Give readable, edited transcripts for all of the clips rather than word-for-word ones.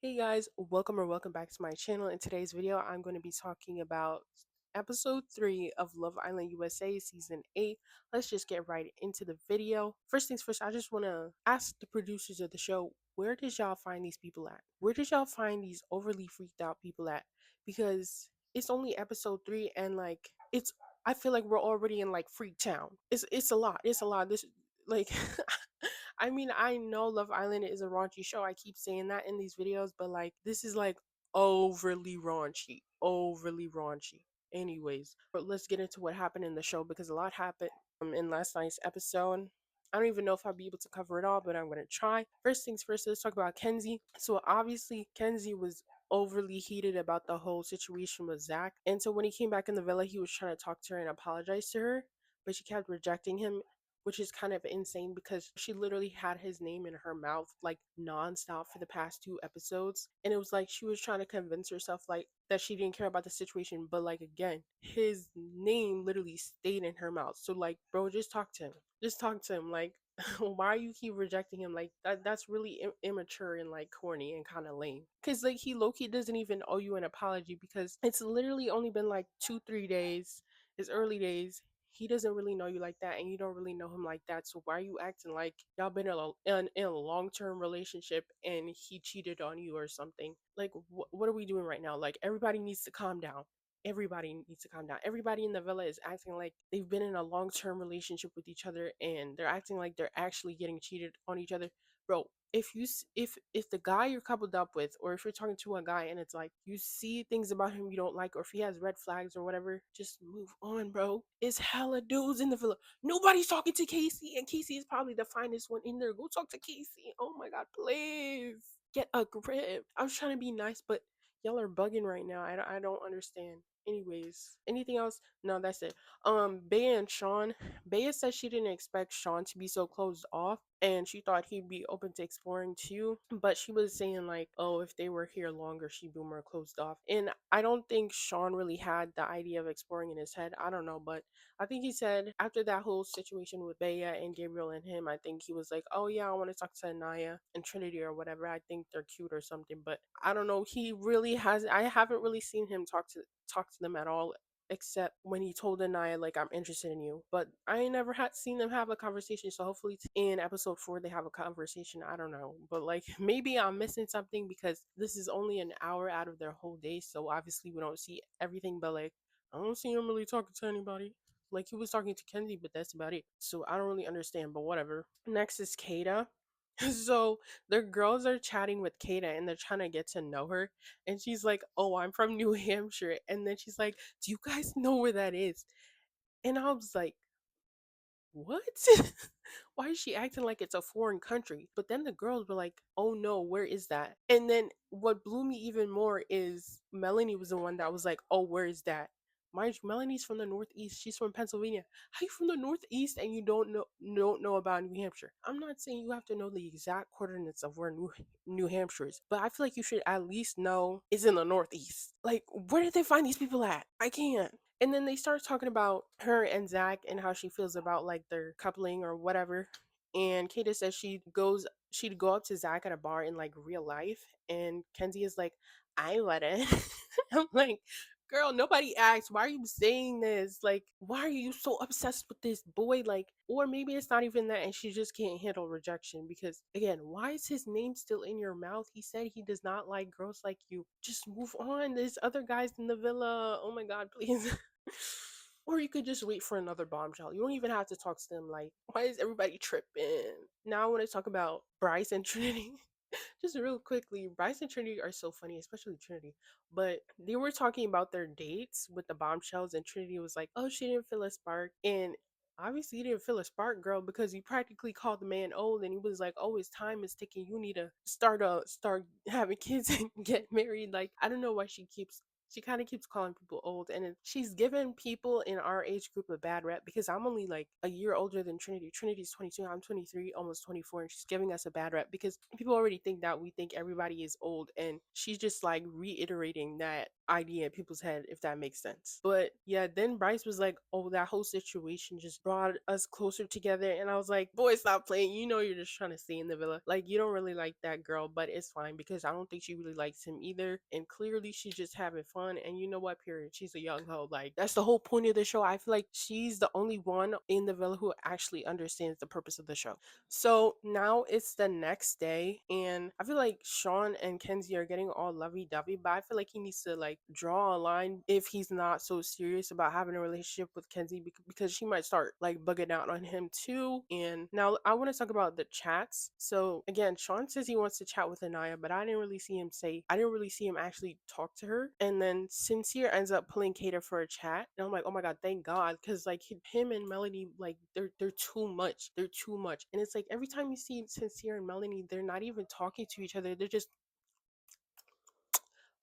Hey guys, welcome back to my channel. In today's video, I'm going to be talking about episode 3 of Love Island USA season 8. Let's just get right into the video. First things first, I just want to ask the producers of the show, where did y'all find these people at? Where did y'all find these overly freaked out people at? Because it's only episode 3 and it's I feel like we're already in like Freak Town. It's a lot. It's a lot. This like I mean, I know Love Island is a raunchy show. I keep saying that in these videos, but like this is like overly raunchy. Overly raunchy. Anyways, but let's get into what happened in the show because a lot happened in last night's episode. I don't even know if I'll be able to cover it all, but I'm gonna try. First things first, let's talk about Kenzie. So obviously Kenzie was overly heated about the whole situation with Zach. And so when he came back in the villa, he was trying to talk to her and apologize to her, but she kept rejecting him, which is kind of insane because she literally had his name in her mouth like nonstop for the past 2 episodes. And it was like she was trying to convince herself like that she didn't care about the situation, but like again, his name literally stayed in her mouth. So like, bro, just talk to him. Just talk to him. Like, why you keep rejecting him? Like that's really immature and like corny and kind of lame. Cause like he low key doesn't even owe you an apology because it's literally only been like 2 3 days. It's early days. He doesn't really know you like that and you don't really know him like that, so why are you acting like y'all been in a long-term relationship and he cheated on you or something? Like what are we doing right now? Like everybody needs to calm down. Everybody needs to calm down. Everybody in the villa is acting like they've been in a long-term relationship with each other and they're acting like they're actually getting cheated on each other. Bro, if the guy you're coupled up with, or if you're talking to a guy and it's like you see things about him you don't like, or if he has red flags or whatever, just move on, bro. It's hella dudes in the villa. Nobody's talking to Casey, and Casey is probably the finest one in there. Go talk to Casey. Oh my god, please get a grip. I was trying to be nice, but y'all are bugging right now. I don't understand. Anyways, anything else? No, that's it. Bea and Sean. Bea said she didn't expect Sean to be so closed off and she thought he'd be open to exploring too. But she was saying like, oh, if they were here longer, she'd be more closed off. And I don't think Sean really had the idea of exploring in his head. I don't know, but I think he said after that whole situation with Bea and Gabriel and him, I think he was like, oh yeah, I want to talk to Anaya and Trinity or whatever. I think they're cute or something. But I don't know. He really has. I haven't really seen him talk to them at all except when he told Anaya like I'm interested in you. But I ain't never had seen them have a conversation. So hopefully in episode 4 they have a conversation. I don't know. But like maybe I'm missing something because this is only an hour out of their whole day. So obviously we don't see everything, but like I don't see him really talking to anybody. Like he was talking to Kenzie, but that's about it. So I don't really understand, but whatever. Next is Kada. So the girls are chatting with Kada and they're trying to get to know her. And she's like, oh, I'm from New Hampshire. And then she's like, do you guys know where that is? And I was like, what? Why is she acting like it's a foreign country? But then the girls were like, oh no, where is that? And then what blew me even more is Melanie was the one that was like, oh, where is that? Mind you, Melanie's from the Northeast. She's from Pennsylvania. How you from the Northeast and you don't know about New Hampshire? I'm not saying you have to know the exact coordinates of where New Hampshire is, but I feel like you should at least know it's in the Northeast. Like, where did they find these people at? I can't. And then they start talking about her and Zach and how she feels about like their coupling or whatever. And Kata says she'd go up to Zach at a bar in like real life, and Kenzie is like, I wouldn't. I'm like, girl, nobody asked. Why are you saying this? Like, why are you so obsessed with this boy? Like, or maybe it's not even that, and she just can't handle rejection. Because again, why is his name still in your mouth? He said he does not like girls like you. Just move on. There's other guys in the villa. Oh my god, please. Or you could just wait for another bombshell. You don't even have to talk to them. Like, why is everybody tripping? Now I want to talk about Bryce and Trinity. Just real quickly, Bryce and Trinity are so funny, especially Trinity. But they were talking about their dates with the bombshells, and Trinity was like, oh, she didn't feel a spark. And obviously, you didn't feel a spark, girl, because you practically called the man old, and he was like, oh, his time is ticking. You need to start having kids and get married. Like, I don't know why she keeps she kind of keeps calling people old, and she's given people in our age group a bad rep because I'm only like a year older than Trinity. Trinity's 22, I'm 23, almost 24, and she's giving us a bad rep because people already think that we think everybody is old, and she's just like reiterating that idea in people's head, if that makes sense. But yeah, then Bryce was like, oh, that whole situation just brought us closer together, and I was like, boy, stop playing, you know, you're just trying to stay in the villa, like you don't really like that girl, but it's fine because I don't think she really likes him either, and clearly she's just having fun. And you know what, period, she's a young hoe, like that's the whole point of the show. I feel like she's the only one in the villa who actually understands the purpose of the show. So now it's the next day, and I feel like Sean and Kenzie are getting all lovey dovey, but I feel like he needs to like draw a line if he's not so serious about having a relationship with Kenzie, because she might start like bugging out on him too. And now I want to talk about the chats. So again, Sean says he wants to chat with Anaya, but I didn't really see him actually talk to her. And then Sincere ends up pulling Kata for a chat, and I'm like, oh my god, thank God, because like him and Melanie, like they're too much. They're too much. And it's like every time you see Sincere and Melanie, they're not even talking to each other. They're just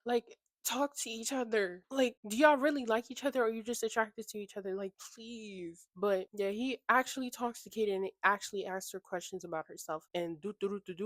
like, talk to each other. Like, do y'all really like each other, or are you just attracted to each other? Like, please. But yeah, he actually talks to Katie and he actually asks her questions about herself and do.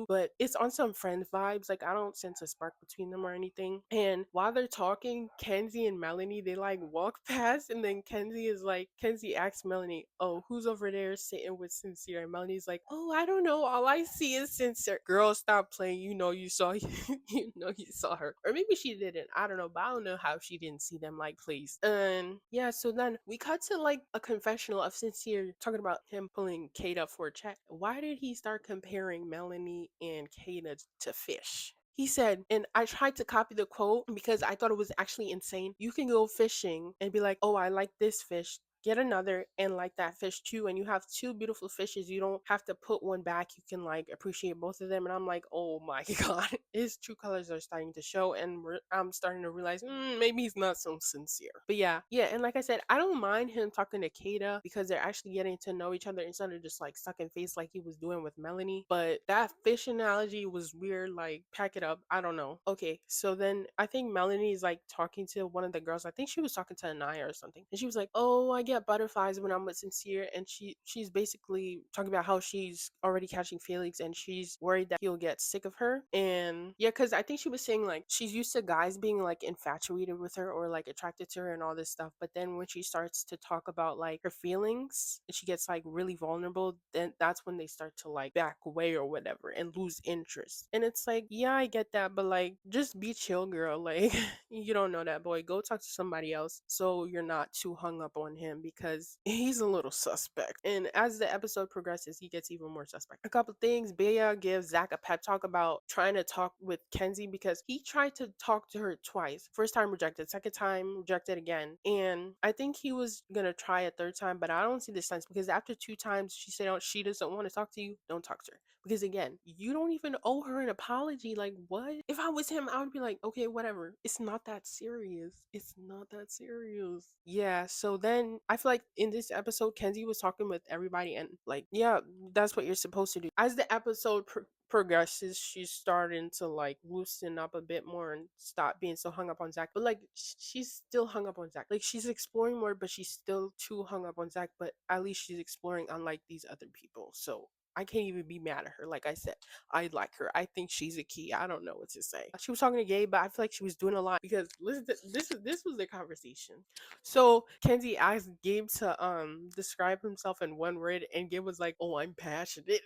But it's on some friend vibes. Like, I don't sense a spark between them or anything. And while they're talking, Kenzie and Melanie, they like walk past, and then Kenzie asks Melanie, oh, who's over there sitting with Sincere? And Melanie's like, oh, I don't know. All I see is Sincere. Girl, stop playing. You know you saw you know you saw her. Or maybe she didn't. I don't know, but I don't know how she didn't see them, like, please. And yeah, so then we cut to like a confessional of Sincere talking about him pulling Kate up for a chat. Why did he start comparing Melanie and Kata to fish? He said, and I tried to copy the quote because I thought it was actually insane. You can go fishing and be like, oh, I like this fish, get another and like that fish too, and you have two beautiful fishes. You don't have to put one back. You can like appreciate both of them. And I'm like, oh my god, his true colors are starting to show, and I'm starting to realize maybe he's not so sincere. But yeah, and like I said, I don't mind him talking to Kata because they're actually getting to know each other instead of just like sucking face like he was doing with Melanie. But that fish analogy was weird. Like, pack it up. I don't know. Okay, so then I think Melanie's like talking to one of the girls. I think she was talking to Anaya or something, and she was like, oh, I get butterflies when I'm with Sincere. And she's basically talking about how she's already catching feelings and she's worried that he'll get sick of her. And yeah, because I think she was saying like she's used to guys being like infatuated with her or like attracted to her and all this stuff, but then when she starts to talk about like her feelings and she gets like really vulnerable, then that's when they start to like back away or whatever and lose interest. And it's like, yeah, I get that, but like just be chill, girl. Like, you don't know that boy, go talk to somebody else so you're not too hung up on him, because he's a little suspect. And as the episode progresses, he gets even more suspect. A couple things: Bea gives Zach a pep talk about trying to talk with Kenzie because he tried to talk to her twice. First time rejected, second time rejected again. And I think he was gonna try a third time, but I don't see the sense, because after two times she said, oh, she doesn't want to talk to you, don't talk to her. Because again, you don't even owe her an apology. Like, what? If I was him, I would be like, okay, whatever. It's not that serious. It's not that serious. Yeah, so then I feel like in this episode, Kenzie was talking with everybody, and like, yeah, that's what you're supposed to do. As the episode progresses, she's starting to like loosen up a bit more and stop being so hung up on Zach. But like, she's still hung up on Zach. Like, she's exploring more, but she's still too hung up on Zach. But at least she's exploring, unlike these other people. So I can't even be mad at her. Like I said, I like her. I think she's a key. I don't know what to say. She was talking to Gabe, but I feel like she was doing a lot because listen, this was the conversation. So Kenzie asked Gabe to describe himself in one word, and Gabe was like, "Oh, I'm passionate,"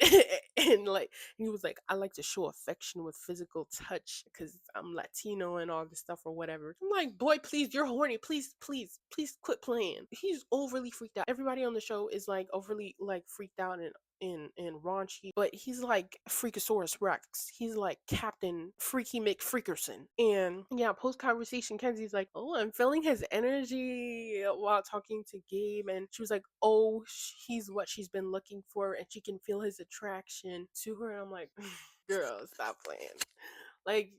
and like he was like, "I like to show affection with physical touch because I'm Latino and all this stuff or whatever." I'm like, "Boy, please, you're horny. Please quit playing." He's overly freaked out. Everybody on the show is like overly like freaked out and raunchy, but he's like Freakosaurus Rex. He's like Captain Freaky McFreakerson. And yeah, post conversation, Kenzie's like, oh, I'm feeling his energy while talking to Gabe. And she was like, oh, he's what she's been looking for, and she can feel his attraction to her. And I'm like, girl, stop playing. Like,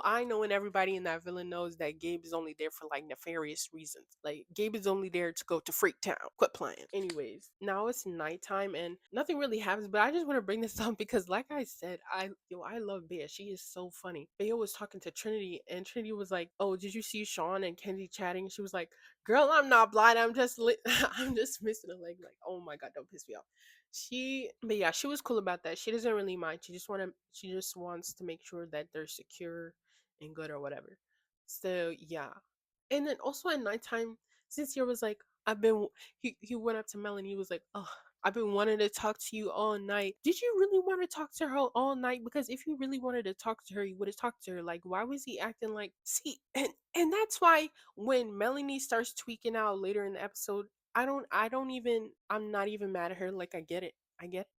I know, and everybody in that villa knows that Gabe is only there for like nefarious reasons. Like, Gabe is only there to go to Freak Town. Quit playing. Anyways, now it's nighttime and nothing really happens, but I just want to bring this up because, like I said, I love Bea. She is so funny. Bea was talking to Trinity, and Trinity was like, "Oh, did you see Sean and Kenzie chatting?" She was like, "Girl, I'm not blind. I'm just I'm just missing a leg." Like, oh my god, don't piss me off. But yeah, she was cool about that. She doesn't really mind. She just wants to make sure that they're secure and good or whatever. So yeah, and then also at nighttime, Sincere was like, I've been. He went up to Melanie. He was like, oh, I've been wanting to talk to you all night. Did you really want to talk to her all night? Because if you really wanted to talk to her, you would have talked to her. Like, why was he acting like? See, and that's why when Melanie starts tweaking out later in the episode, I'm not even mad at her. Like, I get it.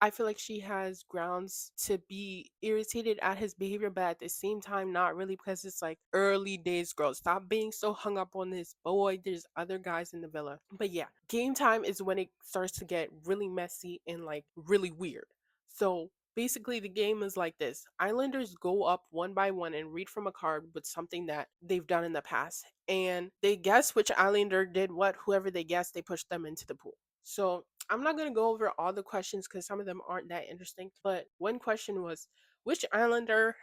I feel like she has grounds to be irritated at his behavior, but at the same time, not really, because it's like early days, girl. Stop being so hung up on this boy. There's other guys in the villa. But yeah, game time is when it starts to get really messy and like really weird. So basically, the game is like this: Islanders go up one by one and read from a card with something that they've done in the past. And they guess which Islander did what. Whoever they guess, they push them into the pool. So I'm not going to go over all the questions because some of them aren't that interesting. But one question was, which Islander,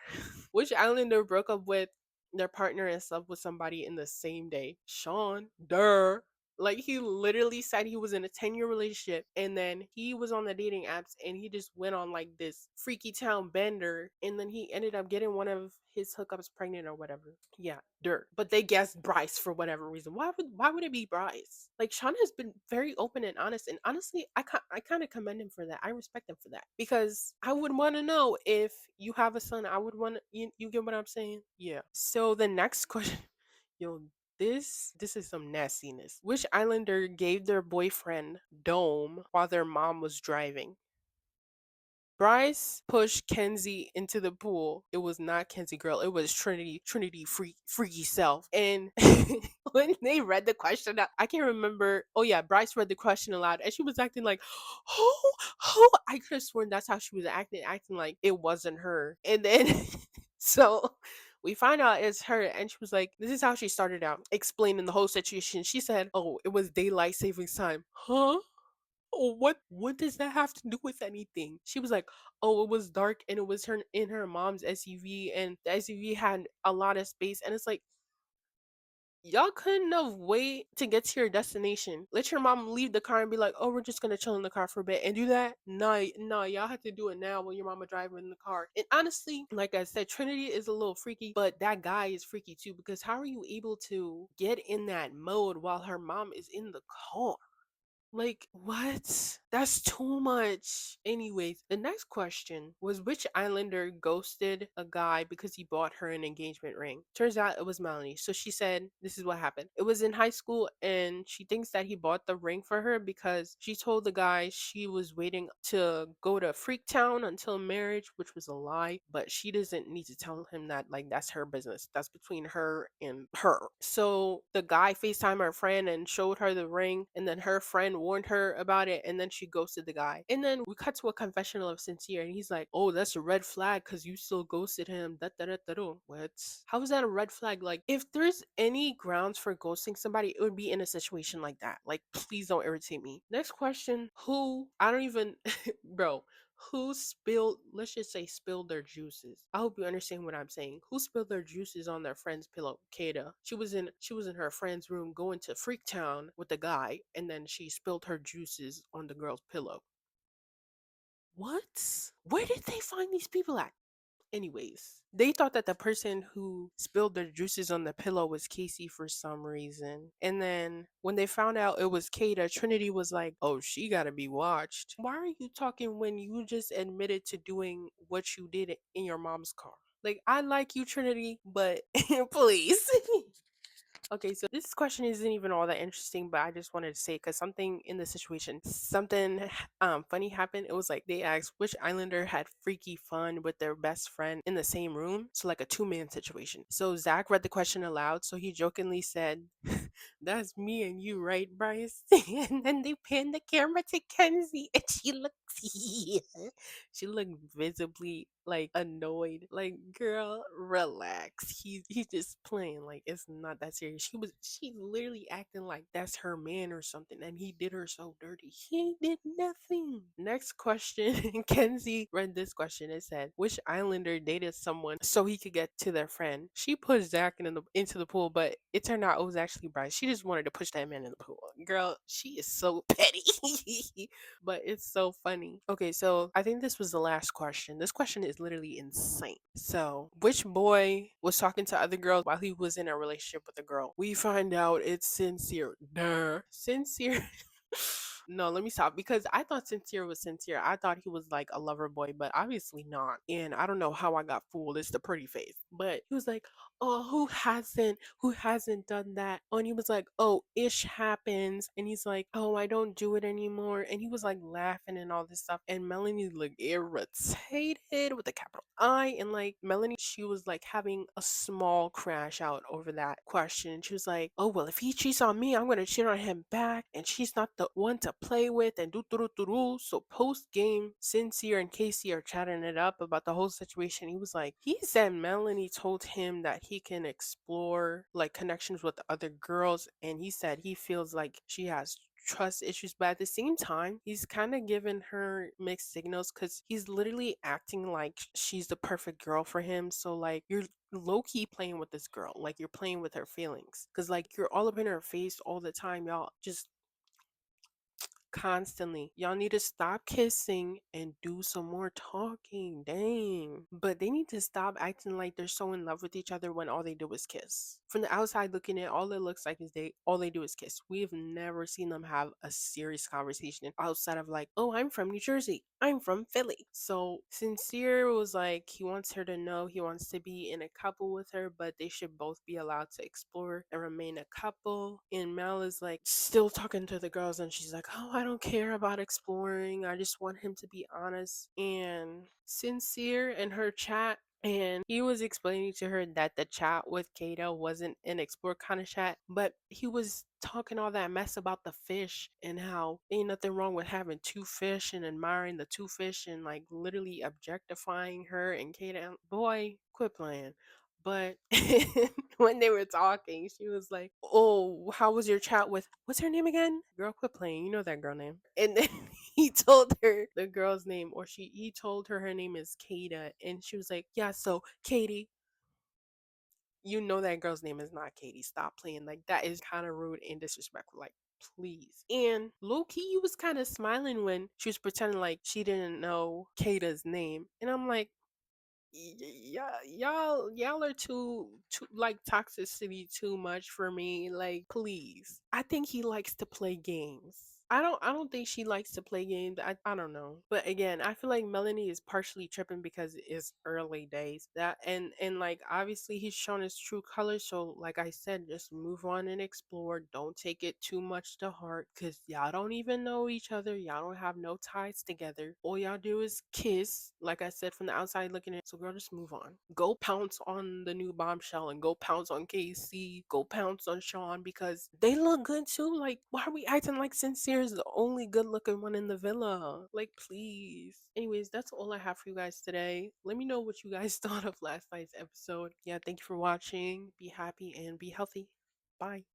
which Islander broke up with their partner and slept with somebody in the same day? Sean. Durr. Like, he literally said he was in a 10-year relationship, and then he was on the dating apps and he just went on like this freaky town bender, and then he ended up getting one of his hookups pregnant or whatever. Yeah, dirt. But they guessed Bryce for whatever reason. Why would it be Bryce? Like, Sean has been very open and honest, and honestly, I kind of commend him for that. I respect him for that because I would want to know if you have a son. I would want to, you get what I'm saying? Yeah. So the next question, yo, this is some nastiness. Which Islander gave their boyfriend Dome while their mom was driving? Bryce pushed Kenzie into the pool. It was not Kenzie, girl. It was Trinity freaky self. And when they read the question, I can't remember. Oh yeah, Bryce read the question aloud, and she was acting like, "Oh." I could have sworn that's how she was acting like it wasn't her. And then, so we find out it's her, and she was like, "This is how she started out, explaining the whole situation." She said, "Oh, it was daylight savings time." Huh? Oh, what does that have to do with anything? She was like, "Oh, it was dark and it was her in her mom's SUV, and the SUV had a lot of space." And it's like, y'all couldn't have wait to get to your destination. Let your mom leave the car and be like, "Oh, we're just gonna chill in the car for a bit," and do that. No, no, y'all have to do it now when your mama driving in the car. And honestly, like I said, Trinity is a little freaky, but that guy is freaky too, because how are you able to get in that mode while her mom is in the car? Like, what? That's too much. Anyways, the next question was, which Islander ghosted a guy because he bought her an engagement ring? Turns out it was Melanie. So she said, this is what happened. It was in high school, and she thinks that he bought the ring for her because she told the guy she was waiting to go to Freak Town until marriage, which was a lie. But she doesn't need to tell him that. Like, that's her business. That's between her and her. So the guy FaceTimed her friend and showed her the ring, and then her friend warned her about it, and then she ghosted the guy. And then we cut to a confessional of Sincere, and he's like, "Oh, that's a red flag because you still ghosted him." Da, da, da, da, da. What? How is that a red flag? Like, if there's any grounds for ghosting somebody, it would be in a situation like that. Like, please don't irritate me. Next question: who? I don't even, bro. Who spilled, let's just say, spilled their juices? I hope you understand what I'm saying. Who spilled their juices on their friend's pillow? Kata. She was in her friend's room going to Freaktown with the guy, and then she spilled her juices on the girl's pillow. What? Where did they find these people at? Anyways, they thought that the person who spilled their juices on the pillow was Casey for some reason. And then when they found out it was Kata, Trinity was like, "Oh, she gotta be watched. Why are you talking when you just admitted to doing what you did in your mom's car?" Like, I like you, Trinity, but please. Okay, so this question isn't even all that interesting, but I just wanted to say because something in the situation, something funny happened. It was like they asked which Islander had freaky fun with their best friend in the same room, so like a two-man situation. So Zach read the question aloud, so he jokingly said, "That's me and you, right, Bryce?" And then they panned the camera to Kenzie, and she looked, she looked visibly like annoyed. Like, girl, relax. He's just playing. Like, it's not that serious. She's literally acting like that's her man or something, and he did her so dirty. He did nothing. Next question. Kenzie read this question. It said, which islander dated someone so he could get to their friend? She pushed Zach into the pool, but it turned out it was actually Bryce. She just wanted to push that man in the pool. Girl, she is so petty. But it's so funny. Okay, so I think this was the last question. This question is literally insane. So, which boy was talking to other girls while he was in a relationship with a girl? We find out it's Sincere. Duh. Sincere. No, let me stop because I thought Sincere was sincere. I thought he was like a lover boy, but obviously not. And I don't know how I got fooled. It's the pretty face. But he was like, "Oh, who hasn't done that?" Oh, and he was like, "Oh, ish happens." And he's like, "Oh, I don't do it anymore." And he was like laughing and all this stuff. And Melanie looked irritated with a capital I. And like Melanie, she was like having a small crash out over that question. She was like, "Oh, well, if he cheats on me, I'm gonna cheat on him back. And she's not the one to play with." And do. So post game, Sincere and Casey are chatting it up about the whole situation. He was like, he said Melanie told him that he can explore like connections with other girls, and he said he feels like she has trust issues, but at the same time he's kind of giving her mixed signals because he's literally acting like she's the perfect girl for him. So like you're low-key playing with this girl, like you're playing with her feelings because like you're all up in her face all the time, y'all just constantly. Y'all need to stop kissing and do some more talking. Dang. But they need to stop acting like they're so in love with each other when all they do is kiss. From the outside looking in, all it looks like is they do is kiss. We've never seen them have a serious conversation outside of like, "Oh, I'm from New Jersey. I'm from Philly." So Sincere was like he wants her to know he wants to be in a couple with her, but they should both be allowed to explore and remain a couple. And Mel is like still talking to the girls, and she's like, "Oh, I don't care about exploring. I just want him to be honest." And Sincere in her chat, and he was explaining to her that the chat with Kato wasn't an explore kind of chat, but he was talking all that mess about the fish and how ain't nothing wrong with having two fish and admiring the two fish and like literally objectifying her and Kato. Boy, quit playing. But when they were talking, she was like, "Oh, how was your chat with what's her name again? Girl, quit playing. You know that girl name." And then he told her the girl's name, or he told her name is Kata, and she was like, "Yeah, so Katie, you know that girl's name is not Katie. Stop playing. Like that is kind of rude and disrespectful. Like, please." And low key, you was kind of smiling when she was pretending like she didn't know Kata's name, and I'm like, yeah, y'all are too like toxicity too much for me. Like, please. I think he likes to play games. I don't think she likes to play games. I don't know. But again, I feel like Melanie is partially tripping because it's early days. That and like obviously he's shown his true colors. So like I said, just move on and explore. Don't take it too much to heart because y'all don't even know each other. Y'all don't have no ties together. All y'all do is kiss. Like I said, from the outside looking in. So girl, just move on. Go pounce on the new bombshell and go pounce on KC. Go pounce on Sean because they look good too. Like, why are we acting like Sincere is the only good looking one in the villa? Like, please. Anyways, that's all I have for you guys today. Let me know what you guys thought of last night's episode. Yeah, thank you for watching. Be happy and be healthy. Bye.